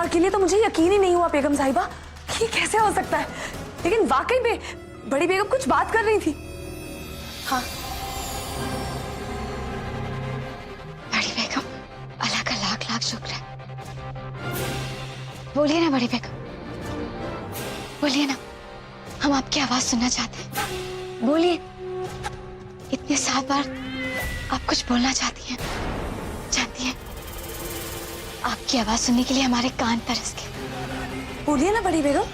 बार के लिए तो मुझे यकीन ही नहीं हुआ बेगम साहिबा कि कैसे हो सकता है, लेकिन वाकई में बड़ी बेगम कुछ बात कर रही थी। हाँ बड़ी बेगम, अल्लाह का लाख लाख शुक्र है। बोलिए ना बड़ी बेगम, बोलिए ना, हम आपकी आवाज सुनना चाहते हैं। बोलिए, इतने 7 बार आप कुछ बोलना चाहती हैं, जानती हैं आपकी आवाज सुनने के लिए हमारे कान तरस गए। बोलिए ना बड़ी बेगम,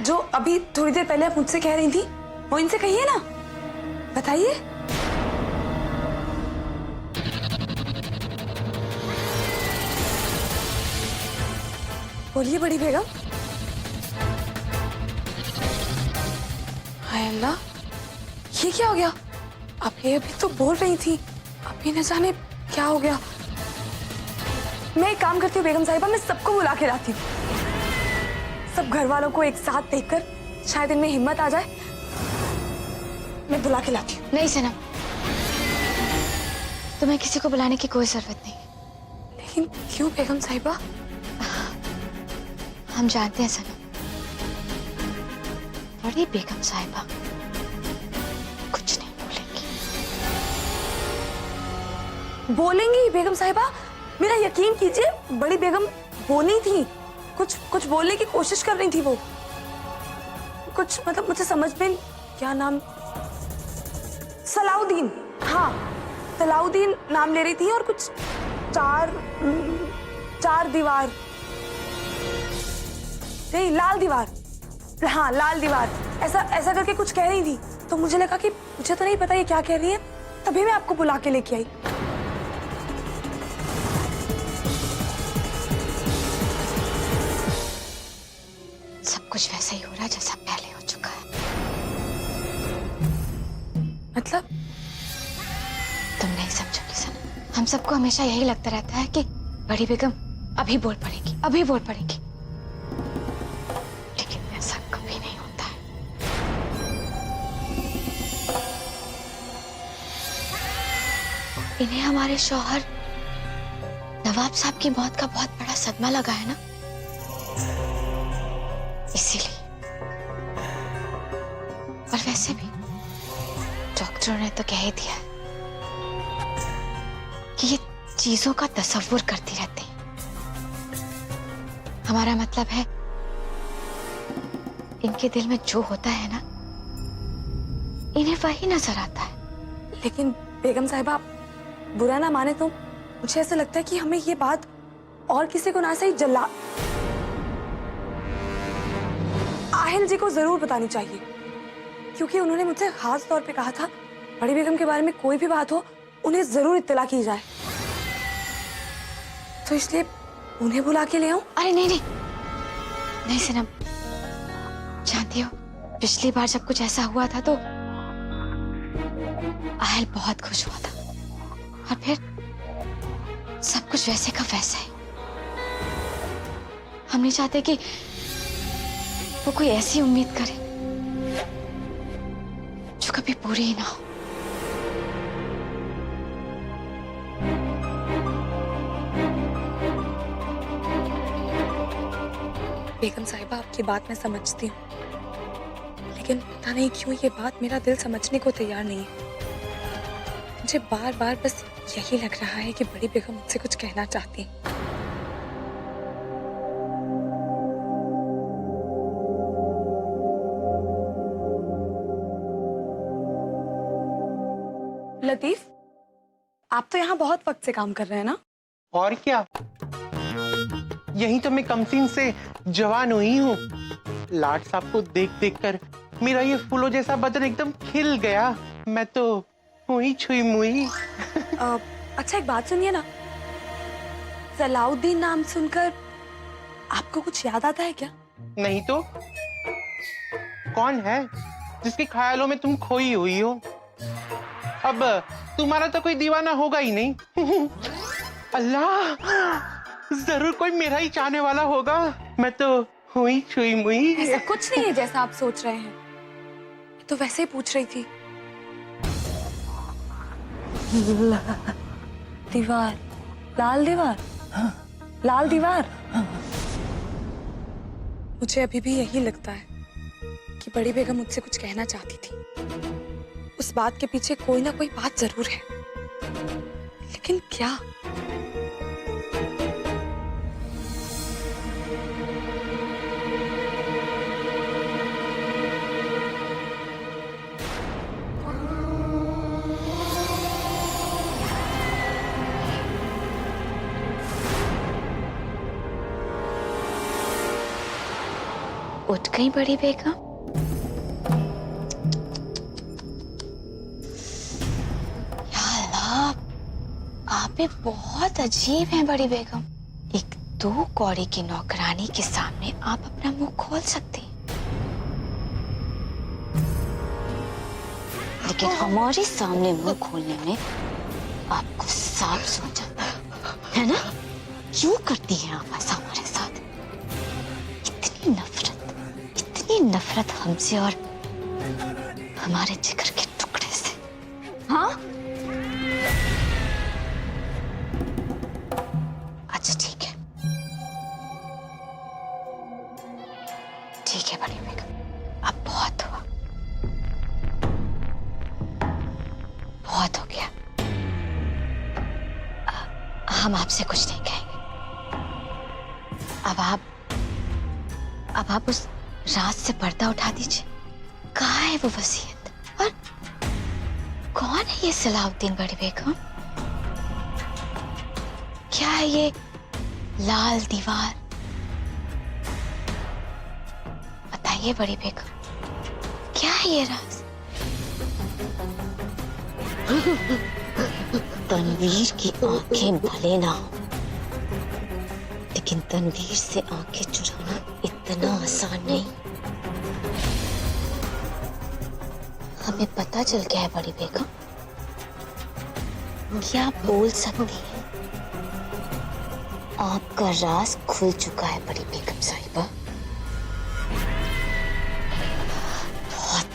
जो अभी थोड़ी देर पहले आप मुझसे कह रही थी वो इनसे कहिए ना, बताइए। बोलिए बड़ी बेगम। हाय अल्लाह, ये क्या हो गया? आप ये अभी तो बोल रही थी, अभी न जाने क्या हो गया। मैं एक काम करती हूँ बेगम साहिबा, मैं सबको बुला के लाती हूँ। सब घर वालों को एक साथ देखकर शायद इनमें हिम्मत आ जाए। मैं बुला के लाती हूँ। नहीं सनम, तुम्हें किसी को बुलाने की कोई जरूरत नहीं। लेकिन क्यों बेगम साहिबा? हम जानते हैं सनम, बड़ी बेगम साहिबा कुछ नहीं बोलेंगी। बोलेंगी बेगम साहिबा, मेरा यकीन कीजिए, बड़ी बेगम बोली थी, कुछ बोलने की कोशिश कर रही थी वो। कुछ मतलब मुझे समझ में, क्या नाम, सलाउद्दीन, हाँ सलाउद्दीन नाम ले रही थी, और कुछ चार दीवार, नहीं लाल दीवार, हाँ लाल दीवार, ऐसा करके कुछ कह रही थी। तो मुझे लगा कि मुझे तो नहीं पता ये क्या कह रही है, तभी मैं आपको बुला के लेके आई। सब कुछ वैसा ही हो रहा है जैसा पहले हो चुका है। मतलब? तुम नहीं समझोगी सनम, हम सबको हमेशा यही लगता रहता है कि बड़ी बेगम अभी बोल पड़ेगी, अभी बोल पड़ेगी, लेकिन ऐसा कभी नहीं होता है। इन्हें हमारे शौहर नवाब साहब की मौत का बहुत बड़ा सदमा लगा है ना, इसीलिए। और वैसे भी डॉक्टरों ने तो कह ही दिया है कि ये चीजों का तसव्वुर करती रहती है। हमारा मतलब है, इनके दिल में जो होता है ना, इन्हें वही नजर आता है। लेकिन बेगम साहिबा, बुरा ना माने तो मुझे ऐसा लगता है कि हमें ये बात और किसी को ना सही आहिल जी को जरूर बतानी चाहिए, क्योंकि उन्होंने मुझसे खास तौर पे कहा था बड़ी बेगम के बारे में कोई भी बात हो उन्हें जरूर इत्तला की जाए। तो इसलिए उन्हें बुला के ले आऊं? अरे नहीं नहीं नहीं सनम, जानती हो पिछली बार जब कुछ ऐसा हुआ था तो आहिल बहुत खुश हुआ था, और फिर सब कुछ वैसे का वैसा है। हम नहीं चाहते कि वो कोई ऐसी उम्मीद करे जो कभी पूरी ही ना हो। बेगम साहिबा, आपकी बात मैं समझती हूँ, लेकिन पता नहीं क्यों ये बात मेरा दिल समझने को तैयार नहीं है। मुझे बार बार बस यही लग रहा है कि बड़ी बेगम मुझसे कुछ कहना चाहती है। लतीफ, आप तो यहाँ बहुत वक्त से काम कर रहे हैं ना? और क्या, यही तो मैं कमसीन से जवान हुई हूँ। लाट साहब को देख देख कर मेरा ये फूलों जैसा बदन एकदम खिल गया। मैं तो हुई छुई मुई। अच्छा एक बात सुनिए ना, सलाउद्दीन नाम सुनकर आपको कुछ याद आता है क्या? नहीं तो कौन है जिसके ख्यालों में तुम खोई हुई हो? अब तुम्हारा तो कोई दीवाना होगा ही नहीं। अल्लाह, जरूर कोई मेरा ही चाहने वाला होगा। मैं तो हुई छुई मुई। ऐसा कुछ नहीं है जैसा आप सोच रहे हैं, मैं तो वैसे ही पूछ रही थी। दीवार, लाल दीवार, लाल दीवार। मुझे अभी भी यही लगता है कि बड़ी बेगम मुझसे कुछ कहना चाहती थी। उस बात के पीछे कोई ना कोई बात जरूर है, लेकिन क्या? उठ गई बड़ी बेगम? या अल्लाह, आप भी बहुत अजीब हैं बड़ी बेगम। एक 2 कौड़ी की नौकरानी के सामने आप अपना मुंह खोल सकती हैं, लेकिन हमारे सामने मुंह खोलने में आपको सांप सूझ जाता है ना? क्यों करती हैं आप ऐसा हमारे साथ? इतनी नफरत हमसे और हमारे जिगर के टुकड़े से, हाँ? अच्छा ठीक है, ठीक है बड़ी बेगम, अब बहुत हुआ, बहुत हो गया। हम आपसे कुछ नहीं कहेंगे। अब आप उस रात से पर्दा उठा दीजिए। कहाँ है वो वसीयत? और कौन है ये सलाउद्दीन बड़ी बेगम? क्या है ये लाल दीवार? बताइए बड़ी बेगम, क्या है ये राज? तनवीर की आंखें भले ना हो, लेकिन तनवीर से आंखें चुराना इतना आसान नहीं। हमें पता चल गया है बड़ी बेगम, क्या आप बोल सकती हैं? आपका राज खुल चुका है बड़ी बेगम साहिबा। बहुत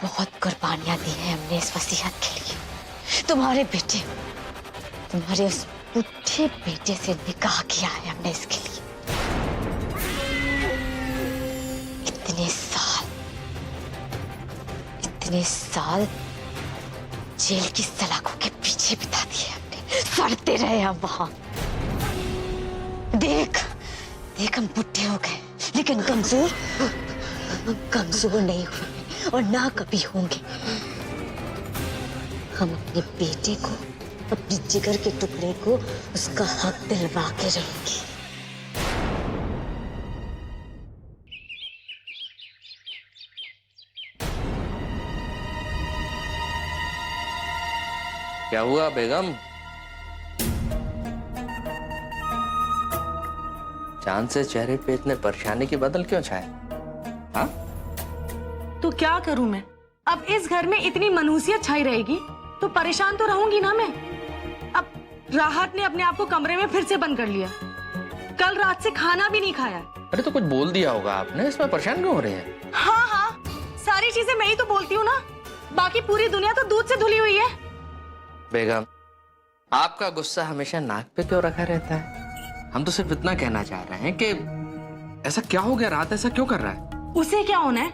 बहुत कुर्बानियां दी हैं हमने इस वसीयत के लिए। तुम्हारे बेटे, तुम्हारे उस बुढ़े बेटे से निकाह किया है हमने इसके लिए। इतने साल जेल की सलाखों के पीछे बिता दिए हमने, सड़ते रहे हम वहां। देख हम बुढ़े हो गए, लेकिन कमजोर नहीं हुए और ना कभी होंगे। हम अपने बेटे को, अपने जिगर के टुकड़े को उसका हक दिलवा के रहेंगे। क्या हुआ बेगम? चांद से चेहरे पे इतने परेशानी के बादल क्यों छाए? हाँ? तो क्या करूं मैं? अब इस घर में इतनी मनहूसियत छाई रहेगी तो परेशान तो रहूंगी ना मैं। अब राहत ने अपने आप को कमरे में फिर से बंद कर लिया। कल रात से खाना भी नहीं खाया। अरे तो कुछ बोल दिया होगा आपने, इसमें परेशान क्यों हो रहे हैं? हाँ, सारी चीजें मैं ही तो बोलती हूँ ना, बाकी पूरी दुनिया तो दूध से धुली हुई है। बेगम, आपका गुस्सा हमेशा नाक पे क्यों रखा रहता है? हम तो सिर्फ इतना कहना चाह रहे हैं कि ऐसा क्या हो गया, रात ऐसा क्यों कर रहा है? उसे क्या होना है,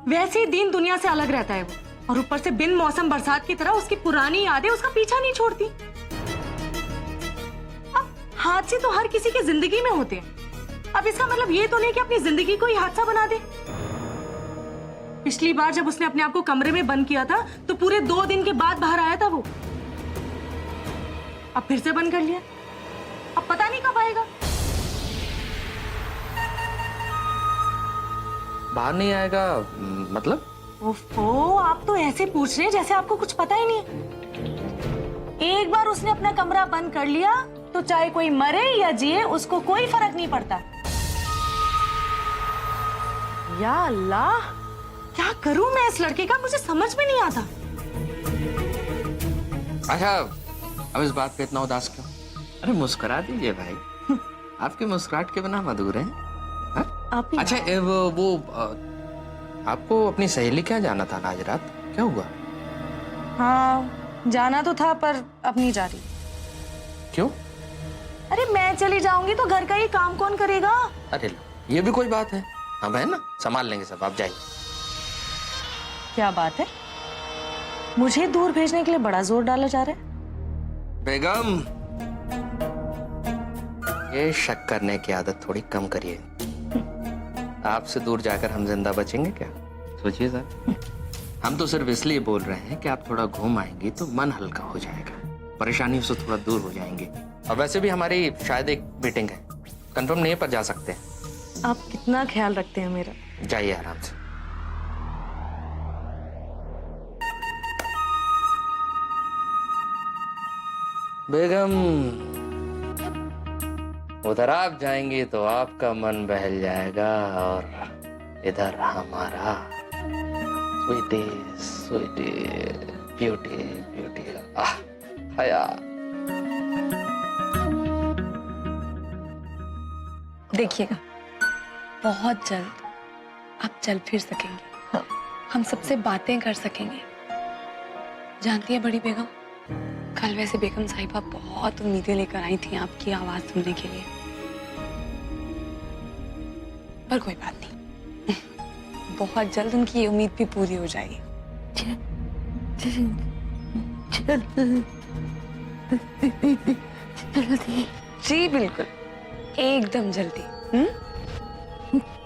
वैसे ही दिन दुनिया से अलग रहता है वो, और ऊपर से बिन मौसम बरसात की तरह उसकी पुरानी यादें उसका पीछा नहीं छोड़ती। अब हादसे तो हर किसी की जिंदगी में होते हैं। अब इसका मतलब ये तो नहीं कि अपनी जिंदगी को ही हादसा बना दे। पिछली बार जब उसने अपने आप को कमरे में बंद किया था तो पूरे 2 दिन के बाद बाहर आया था वो। अब फिर से बंद कर लिया, अब पता नहीं कब आएगा। बाहर नहीं आएगा मतलब? ओफो, आप तो ऐसे पूछ रहे हैं जैसे आपको कुछ पता ही नहीं है। एक बार उसने अपना कमरा बंद कर लिया तो चाहे कोई मरे या जिए उसको कोई फर्क नहीं पड़ता। या अल्लाह, क्या करूं मैं इस लड़के का, मुझे समझ में नहीं आता। अच्छा, अब इस बात पे इतना उदास क्यों? अरे मुस्कुरा दीजिए भाई, आपकी मुस्कुराहट के बिना हम अधूरे हैं। अच्छा, वो आपको अपनी सहेली क्या जाना था आज रात, क्या हुआ? हाँ, जाना तो था पर अब नहीं जा रही। क्यों? अरे मैं चली जाऊंगी तो घर का ही काम कौन करेगा? अरे लो, ये भी कोई बात है? हम है ना, संभाल लेंगे सब, आप जाइए। क्या बात है, मुझे दूर भेजने के लिए बड़ा जोर डाला जा रहा है। बेगम, ये शक करने की आदत थोड़ी कम करिए। आपसे दूर जाकर हम जिंदा बचेंगे क्या? सोचिए सर, हम तो सिर्फ इसलिए बोल रहे हैं कि आप थोड़ा घूम आएंगी तो मन हल्का हो जाएगा, परेशानियों से थोड़ा दूर हो जाएंगे। और वैसे भी हमारी शायद एक मीटिंग है, कंफर्म नहीं है पर जा सकते हैं। आप कितना ख्याल रखते हैं मेरा। जाइए आराम से। बेगम, उधर आप जाएंगी तो आपका मन बहल जाएगा और इधर हमारा। स्वीटी स्वीटी ब्यूटी ब्यूटी, आह हया। देखिएगा, बहुत जल्द आप चल फिर सकेंगे। हम सबसे बातें कर सकेंगे। जानती है बड़ी बेगम, कल वैसे बेगम साहिबा बहुत उम्मीदें लेकर आई थी आपकी आवाज सुनने के लिए, पर कोई बात नहीं, बहुत जल्द उनकी ये उम्मीद भी पूरी हो जाएगी। जल्दी जी बिल्कुल, एकदम जल्दी।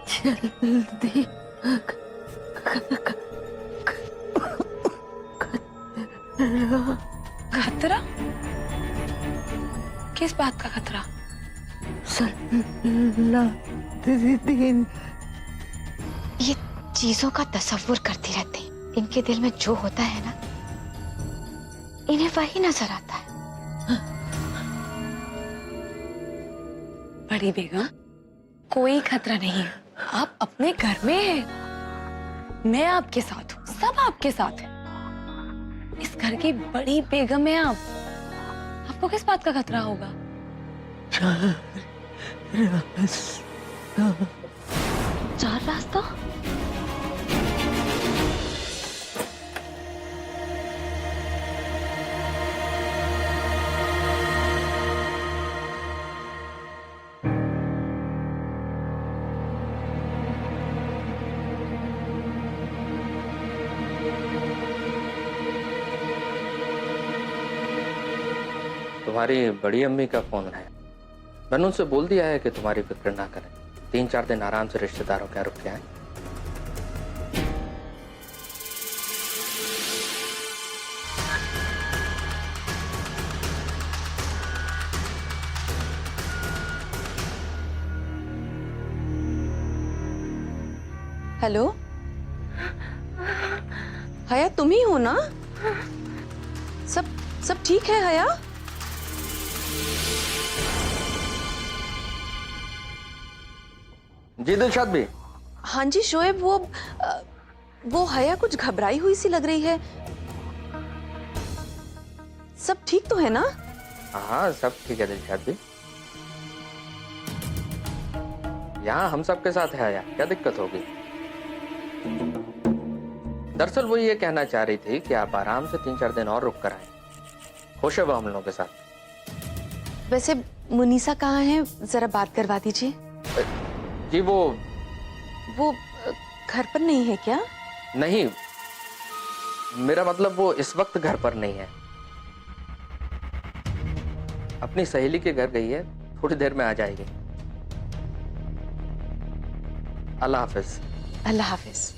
जल्दी। खतरा? किस बात का खतरा? ये चीजों का तसव्वुर करती रहती हैं। इनके दिल में जो होता है ना, इन्हें वही नजर आता है। बड़ी बेगम, कोई खतरा नहीं है, आप अपने घर में हैं। मैं आपके साथ हूँ, सब आपके साथ है। इस घर की बड़ी बेगम है आप, आपको किस बात का खतरा होगा? चार रास्ता? तुम्हारी बड़ी अम्मी का फोन है, मैंने उनसे बोल दिया है कि तुम्हारी फिक्र ना करें, 3-4 दिन आराम से रिश्तेदारों के यहाँ रुक के आए। हेलो हया, तुम ही हो ना? सब ठीक है हया? जी दिलशाद भी। हाँ जी शोएब, वो हया कुछ घबराई हुई सी लग रही है। सब ठीक तो है ना? हाँ सब ठीक है दिलशाद भी। यहाँ हम सबके साथ है, यार क्या दिक्कत होगी? दरअसल वो ये कहना चाह रही थी कि आप आराम से 3-4 दिन और रुक कर आए। खुश है वो हम लोगों के साथ। वैसे मुनीसा कहाँ है, जरा बात करवा दीजिए। जी वो घर पर नहीं है क्या? नहीं, मेरा मतलब वो इस वक्त घर पर नहीं है, अपनी सहेली के घर गई है, थोड़ी देर में आ जाएगी। अल्लाह हाफिज। अल्लाह हाफिज।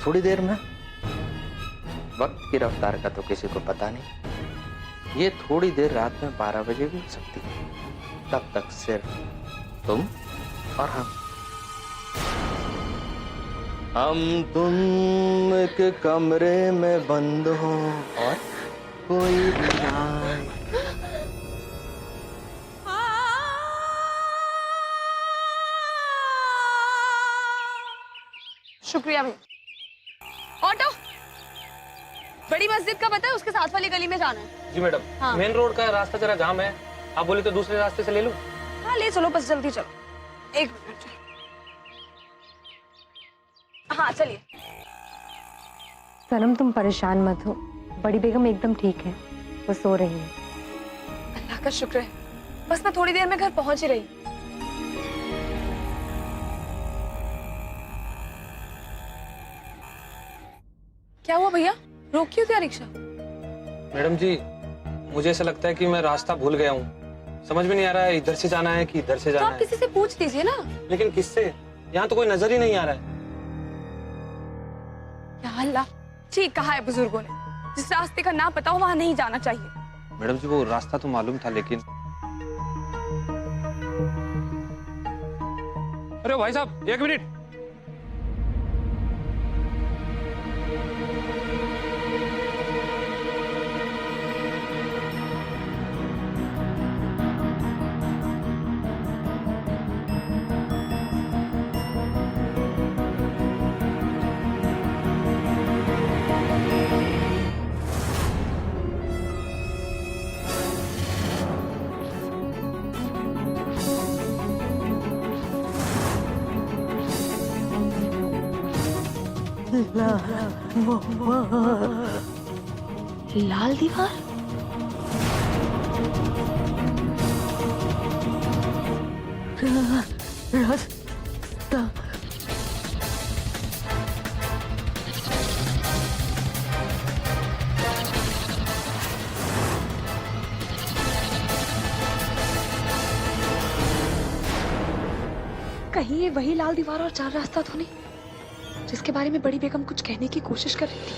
थोड़ी देर में, वक्त की रफ्तार का तो किसी को पता नहीं। ये थोड़ी देर रात में 12 बजे भी हो सकती है। तब तक सिर्फ तुम और हम तुम एक कमरे में बंद हो और कोई भी ना आए। शुक्रिया भाई। ऑटो, बड़ी मस्जिद का पता है, उसके साथ वाली गली में जाना है। जी मैडम। हाँ। मेन रोड का रास्ता जरा जाम है, आप बोले तो दूसरे रास्ते से ले लूं? हाँ ले चलो, बस जल्दी चलो। एक मिनट। हाँ चलिए। सनम तुम परेशान मत हो, बड़ी बेगम एकदम ठीक है, वो सो रही है। अल्लाह का शुक्र है, बस मैं थोड़ी देर में घर पहुंच ही रही। क्या हुआ भैया, रोक क्यों दिया रिक्शा? मैडम जी, मुझे ऐसा लगता है कि मैं रास्ता भूल गया हूँ। समझ में नहीं आ रहा है इधर से जाना है कि इधर से तो जाना आप किसी से पूछ दीजिए ना। है। लेकिन किससे? यहाँ तो कोई नजर ही नहीं आ रहा है। या अल्लाह, ठीक कहा है बुजुर्गों ने, जिस रास्ते का ना पता हो वहां नहीं जाना चाहिए। मैडम जी, वो रास्ता तो मालूम था लेकिन। अरे भाई साहब, एक मिनट। लाल दीवार? रास्ता। कहीं ये वही लाल दीवार और चार रास्ता तो नहीं जिसके बारे में बड़ी बेगम कुछ कहने की कोशिश कर रही थी?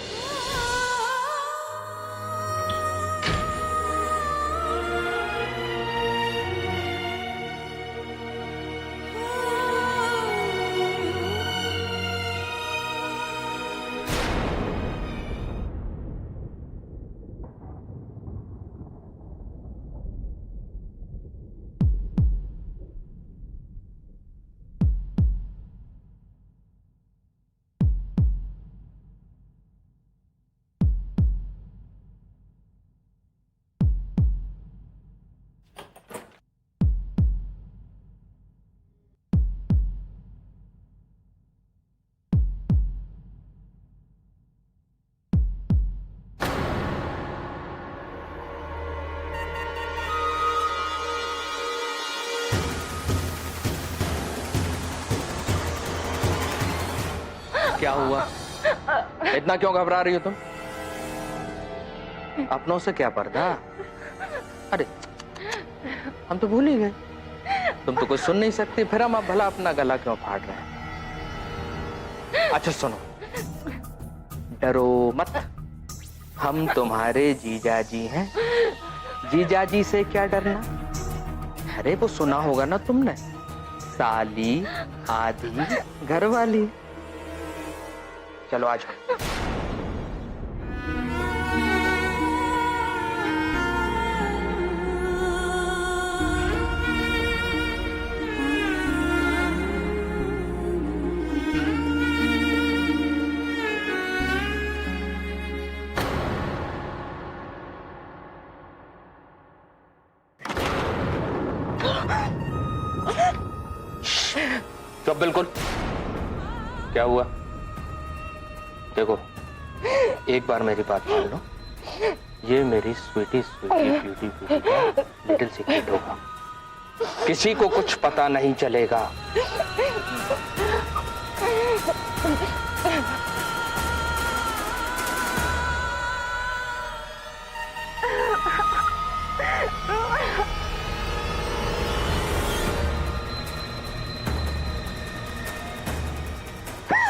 क्या हुआ? इतना क्यों घबरा रही हो तुम? अपनों से क्या पर्दा? अरे हम तो भूल ही गए, तुम तो कुछ सुन नहीं सकती, फिर हम अब भला अपना गला क्यों फाड़ रहे हैं? अच्छा सुनो, डरो मत, हम तुम्हारे जीजाजी हैं। जीजाजी से क्या डरना? अरे वो सुना होगा ना तुमने, साली आधी घरवाली। चलो आ जाओ। चुप बिल्कुल। क्या हुआ? देखो, एक बार मेरी बात मान लो, ये मेरी स्वीटी स्वीटी ब्यूटी ब्यूटी का लिटिल सीक्रेट होगा, किसी को कुछ पता नहीं चलेगा।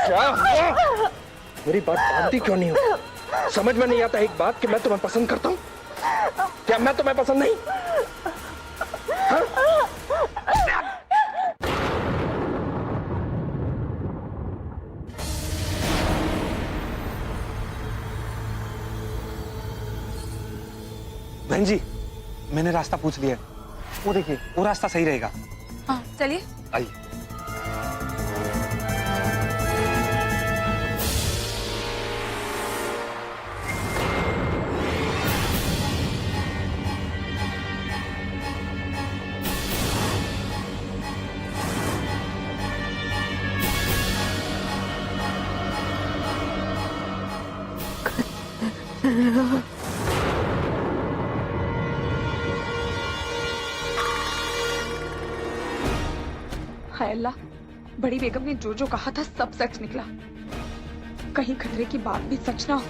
क्या हुआ? मेरी बात मानती क्यों नहीं हो? समझ में नहीं आता एक बात कि मैं तुम्हें पसंद करता हूँ? क्या मैं तुम्हें पसंद नहीं? हाँ? बहन जी, मैंने रास्ता पूछ लिया, वो देखिए वो रास्ता सही रहेगा। हाँ चलिए। आइए। हाय अल्लाह, बड़ी बेगम ने जो जो कहा था सब सच निकला। कहीं खतरे की बात भी सच ना हो।